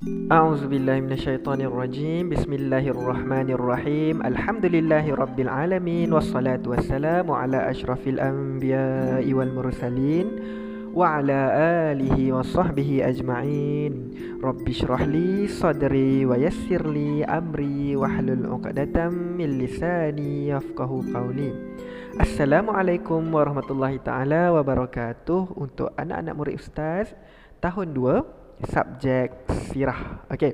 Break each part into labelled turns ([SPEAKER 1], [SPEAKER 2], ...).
[SPEAKER 1] A'udzubillahi minasyaitonirrajim. Bismillahirrahmanirrahim. Alhamdulillahi rabbil alamin wassalatu wassalamu ala asyrafil anbiya'i wal mursalin wa ala alihi wa sahbihi ajma'in. Rabbi shrah li sadri wa yassir li amri wahlul 'uqdatam min lisani yafqahu qawli. Assalamualaikum warahmatullahi taala wabarakatuh. Untuk anak-anak murid ustaz tahun 2, subjek sirah. Okey.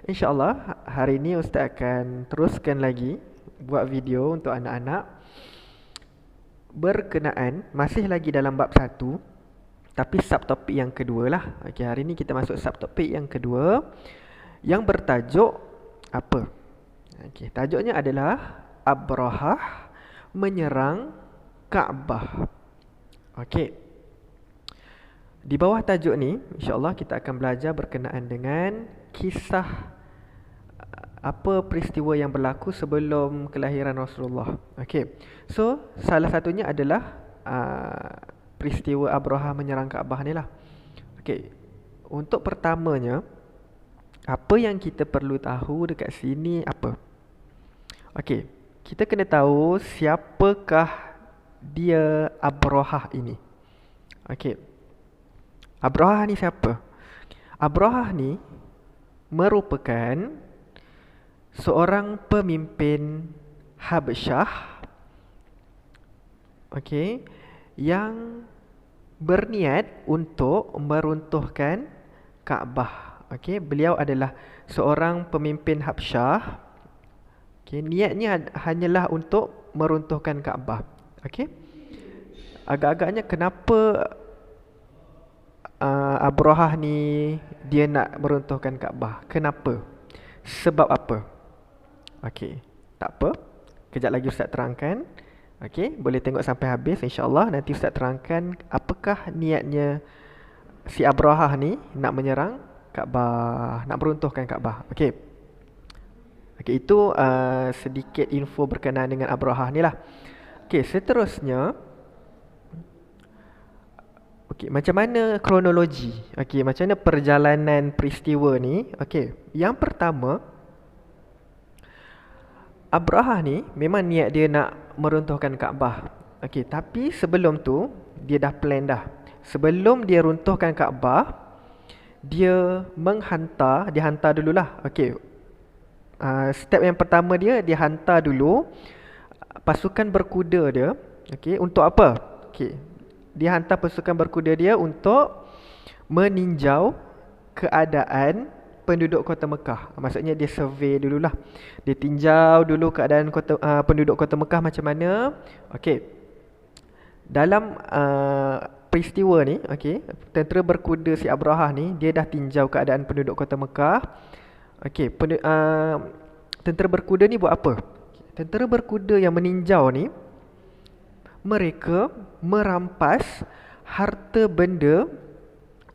[SPEAKER 1] InsyaAllah hari ini ustaz akan teruskan lagi buat video untuk anak-anak berkenaan masih lagi dalam bab 1 tapi subtopik yang kedua lah. Okey, hari ini kita masuk subtopik yang kedua yang bertajuk apa? Okey, tajuknya adalah Abrahah menyerang Kaabah. Okey. Di bawah tajuk ni, insya-Allah kita akan belajar berkenaan dengan kisah apa peristiwa yang berlaku sebelum kelahiran Rasulullah. Okey. So, salah satunya adalah peristiwa Abrahah menyerang Kaabah ni lah. Okey. Untuk pertamanya, apa yang kita perlu tahu dekat sini apa? Okey. Kita kena tahu siapakah dia Abrahah ini. Okey. Abrahah ni siapa? Abrahah ni merupakan seorang pemimpin Habsyah, okey, yang berniat untuk meruntuhkan Kaabah. Okey, beliau adalah seorang pemimpin Habsyah. Okey, niatnya hanyalah untuk meruntuhkan Kaabah. Okey. Agak-agaknya kenapa Abrahah ni dia nak meruntuhkan Kaabah? Kenapa? Sebab apa? Okey, tak apa. Kejap lagi Ustaz terangkan. Okey, boleh tengok sampai habis insya-Allah. Nanti Ustaz terangkan apakah niatnya si Abrahah ni nak menyerang Kaabah, nak meruntuhkan Kaabah. Okey. Okey, itu sedikit info berkenaan dengan Abrahah ni lah. Okey, seterusnya, okey, macam mana kronologi? Okey, macam mana perjalanan peristiwa ni? Okey, yang pertama, Abrahah ni memang niat dia nak meruntuhkan Kaabah. Okey, tapi sebelum tu dia dah plan dah. Sebelum dia runtuhkan Kaabah, dia hantar dululah. Okey. Step yang pertama dia hantar dulu pasukan berkuda dia. Okey, untuk apa? Okey. Dia hantar pasukan berkuda dia untuk meninjau keadaan penduduk kota Mekah. Maksudnya dia survey dululah. Dia tinjau dulu keadaan penduduk kota Mekah macam mana. Okey. Dalam peristiwa ni, okey, tentera berkuda si Abrahah ni dia dah tinjau keadaan penduduk kota Mekah. Okey, tentera berkuda ni buat apa? Tentera berkuda yang meninjau ni, mereka merampas harta benda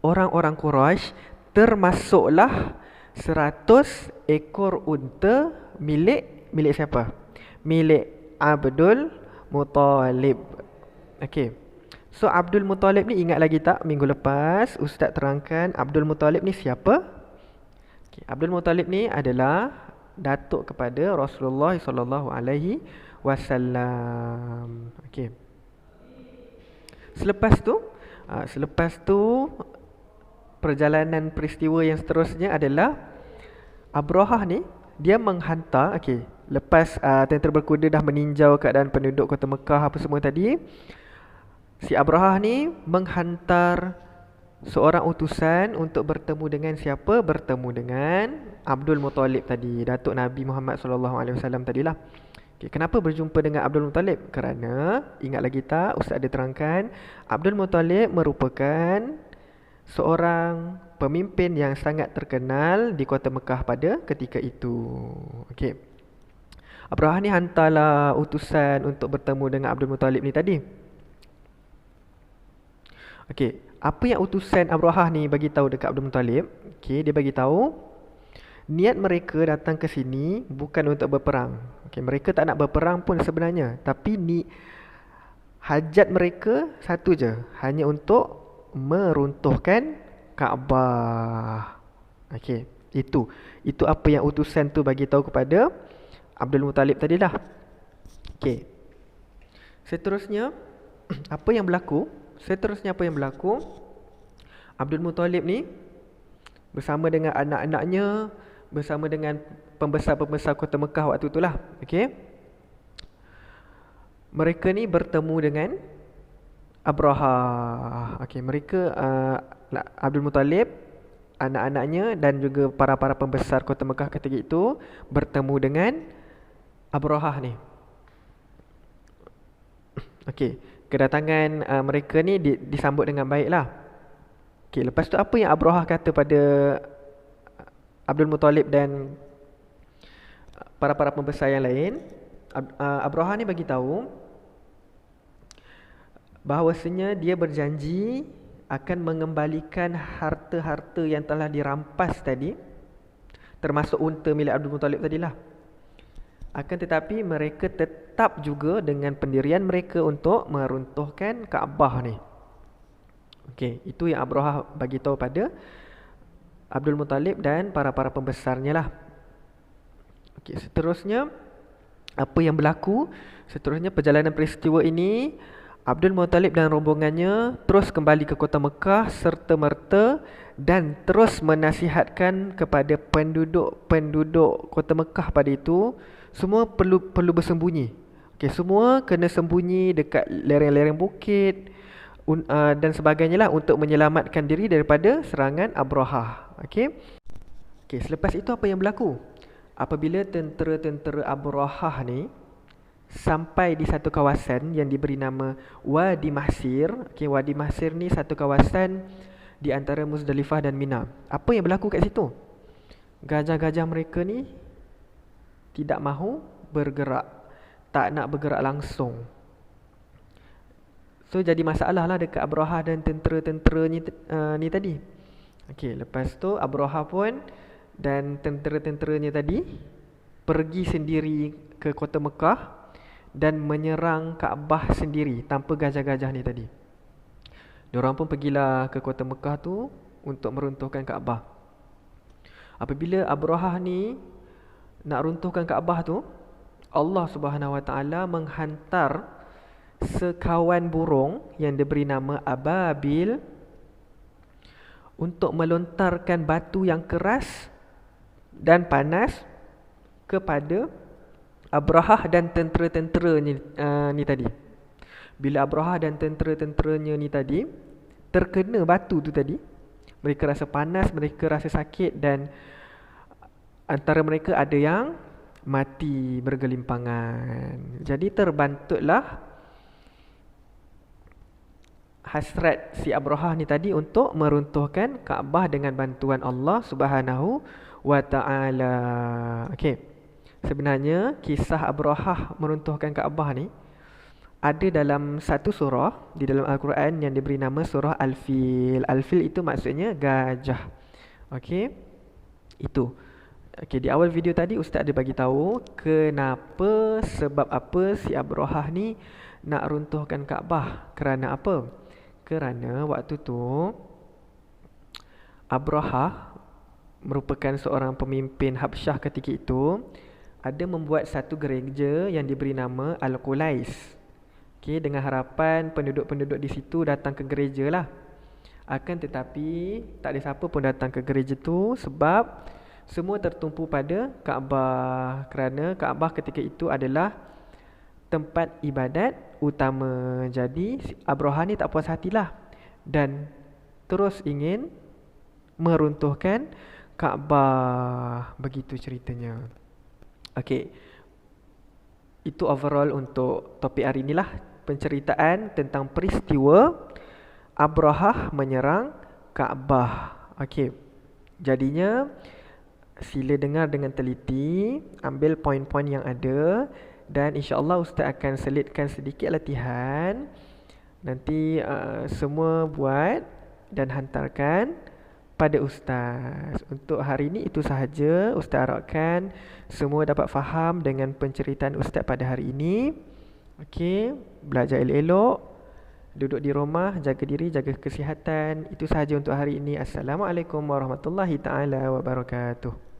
[SPEAKER 1] orang-orang Quraisy, termasuklah 100 ekor unta milik siapa? Milik Abdul Muttalib. Okey. So Abdul Muttalib ni ingat lagi tak minggu lepas Ustaz terangkan Abdul Muttalib ni siapa? Okay. Abdul Muttalib ni adalah datuk kepada Rasulullah sallallahu alaihi wasallam. Okey. Selepas tu perjalanan peristiwa yang seterusnya adalah Abrahah ni dia menghantar, okey, lepas tentera berkuda dah meninjau keadaan penduduk kota Mekah apa semua tadi, si Abrahah ni menghantar seorang utusan untuk bertemu dengan siapa? Bertemu dengan Abdul Muttalib tadi, datuk Nabi Muhammad sallallahu alaihi wasallam tadilah. Okay, kenapa berjumpa dengan Abdul Muttalib? Kerana, ingat lagi tak, Ustaz ada terangkan, Abdul Muttalib merupakan seorang pemimpin yang sangat terkenal di kota Mekah pada ketika itu. Okey. Abrahah ni hantarlah utusan untuk bertemu dengan Abdul Muttalib ni tadi. Okey, apa yang utusan Abrahah ni bagi tahu dekat Abdul Muttalib? Okey, dia bagi tahu niat mereka datang ke sini bukan untuk berperang. Okey, mereka tak nak berperang pun sebenarnya, tapi hajat mereka satu je, hanya untuk meruntuhkan Kaabah. Okey. Itu apa yang utusan tu bagi tahu kepada Abdul Muttalib tadilah. Okey. Seterusnya apa yang berlaku? Abdul Muttalib ni bersama dengan anak-anaknya, bersama dengan pembesar-pembesar kota Mekah waktu itulah. Okey. Mereka ni bertemu dengan Abraha. Okey, mereka Abdul Muttalib, anak-anaknya dan juga para pembesar kota Mekah ketika itu bertemu dengan Abraha ni. Okey, kedatangan mereka ni disambut dengan baiklah. Okey, lepas tu apa yang Abraha kata pada Abdul Muttalib dan para pembesar yang lain? Abraha ni bagi tahu bahawasanya dia berjanji akan mengembalikan harta-harta yang telah dirampas tadi, termasuk unta milik Abdul Muttalib tadilah. Akan tetapi mereka tetap juga dengan pendirian mereka untuk meruntuhkan Kaabah ni. Okey, itu yang Abraha bagi tahu pada Abdul Muttalib dan para pembesarnya lah. Okey, seterusnya apa yang berlaku? Seterusnya perjalanan peristiwa ini, Abdul Muttalib dan rombongannya terus kembali ke kota Mekah serta-merta dan terus menasihatkan kepada penduduk kota Mekah pada itu semua perlu bersembunyi. Okey, semua kena sembunyi dekat lereng-lereng bukit dan sebagainya lah untuk menyelamatkan diri daripada serangan Abraha. Okey. Okey, selepas itu apa yang berlaku? Apabila tentera-tentera Abraha ni sampai di satu kawasan yang diberi nama Wadi Mahsir. Okey, Wadi Mahsir ni satu kawasan di antara Muzdalifah dan Mina. Apa yang berlaku kat situ? Gajah-gajah mereka ni tidak mahu bergerak, tak nak bergerak langsung. So jadi masalah lah dekat Abraha dan tentera-tentera ni tadi. Okey, lepas tu Abraha pun dan tentera-tenteranya tadi pergi sendiri ke kota Mekah dan menyerang Kaabah sendiri tanpa gajah-gajah ni tadi. Diorang pun pergilah ke kota Mekah tu untuk meruntuhkan Kaabah. Apabila Abraha ni nak runtuhkan Kaabah tu, Allah Subhanahu Wa Taala menghantar sekawan burung yang diberi nama Ababil untuk melontarkan batu yang keras dan panas kepada Abraha dan tentera-tenteranya ni tadi. Bila Abraha dan tentera-tenteranya ni tadi terkena batu tu tadi, mereka rasa panas, mereka rasa sakit dan antara mereka ada yang mati bergelimpangan. Jadi terbantutlah hasrat si Abraha ni tadi untuk meruntuhkan Kaabah dengan bantuan Allah Subhanahu Wa Taala. Okey. Sebenarnya kisah Abraha meruntuhkan Kaabah ni ada dalam satu surah di dalam Al-Quran yang diberi nama surah Al-Fil. Al-Fil itu maksudnya gajah. Okey. Itu. Okey, di awal video tadi Ustaz ada bagi tahu kenapa, sebab apa si Abraha ni nak runtuhkan Kaabah. Kerana apa? Kerana waktu tu Abraha merupakan seorang pemimpin Habsyah ketika itu, ada membuat satu gereja yang diberi nama Al-Qulais. Okey, dengan harapan penduduk-penduduk di situ datang ke gereja lah. Akan tetapi tak ada siapa pun datang ke gereja tu sebab semua tertumpu pada Kaabah. Kerana Kaabah ketika itu adalah tempat ibadat utama. Jadi Abraha ni tak puas hatilah dan terus ingin meruntuhkan Kaabah. Begitu ceritanya. Okey, itu overall untuk topik hari inilah, penceritaan tentang peristiwa Abraha menyerang Kaabah. Okey, jadinya sila dengar dengan teliti, ambil poin-poin yang ada dan insya-Allah Ustaz akan selitkan sedikit latihan. Nanti semua buat dan hantarkan pada Ustaz. Untuk hari ini itu sahaja. Ustaz harapkan semua dapat faham dengan penceritaan Ustaz pada hari ini. Okey, belajar elok-elok Duduk di rumah, jaga diri, jaga kesihatan. Itu sahaja untuk hari ini. Assalamualaikum warahmatullahi taala wabarakatuh.